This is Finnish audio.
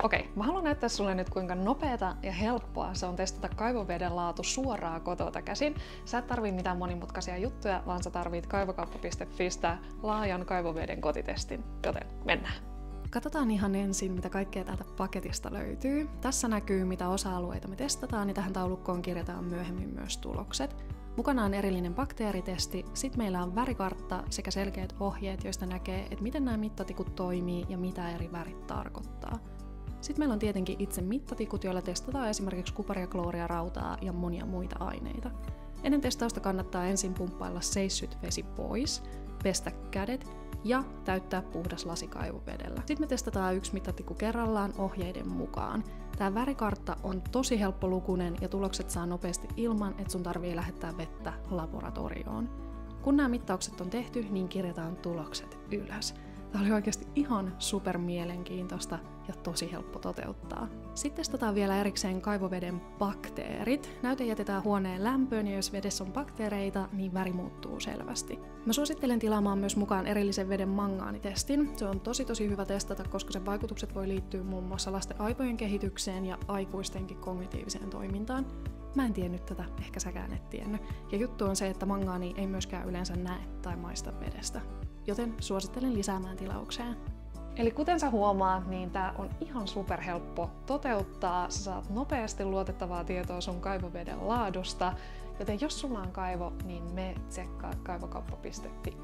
Okei, mä haluan näyttää sulle nyt kuinka nopeata ja helppoa se on testata kaivoveden laatu suoraan kotota käsin. Sä et tarvii mitään monimutkaisia juttuja, vaan sä tarvit kaivokauppa.fistä laajan kaivoveden kotitestin, joten mennään. Katsotaan ihan ensin, mitä kaikkea täältä paketista löytyy. Tässä näkyy, mitä osa-alueita me testataan, ja tähän taulukkoon kirjataan myöhemmin myös tulokset. Mukana on erillinen bakteeritesti, sitten meillä on värikartta sekä selkeät ohjeet, joista näkee, että miten nämä mittatikut toimii ja mitä eri värit tarkoittaa. Sitten meillä on tietenkin itse mittatikut, joilla testataan esimerkiksi kuparia, klooria, rautaa ja monia muita aineita. Ennen testausta kannattaa ensin pumppailla seissyt vesi pois, pestä kädet ja täyttää puhdas lasi kaivovedellä. Sitten me testataan yksi mittatikku kerrallaan ohjeiden mukaan. Tämä värikartta on tosi helppolukuinen ja tulokset saa nopeasti ilman, että sun tarvii lähettää vettä laboratorioon. Kun nämä mittaukset on tehty, niin kirjataan tulokset ylös. Tämä oli oikeasti ihan super mielenkiintoista ja tosi helppo toteuttaa. Sitten testataan vielä erikseen kaivoveden bakteerit. Näyte jätetään huoneen lämpöön ja jos vedessä on bakteereita, niin väri muuttuu selvästi. Mä suosittelen tilaamaan myös mukaan erillisen veden mangaanitestin. Se on tosi hyvä testata, koska sen vaikutukset voi liittyä muun muassa lasten aivojen kehitykseen ja aikuistenkin kognitiiviseen toimintaan. Mä en tiennyt tätä, ehkä säkään et tiennyt. Ja juttu on se, että mangaani ei myöskään yleensä näe tai maista vedestä. Joten suosittelen lisäämään tilaukseen. Eli kuten sä huomaat, niin tää on ihan superhelppo toteuttaa. Sä saat nopeasti luotettavaa tietoa sun kaivoveden laadusta. Joten jos sulla on kaivo, niin me tsekkaa kaivokauppa.fi.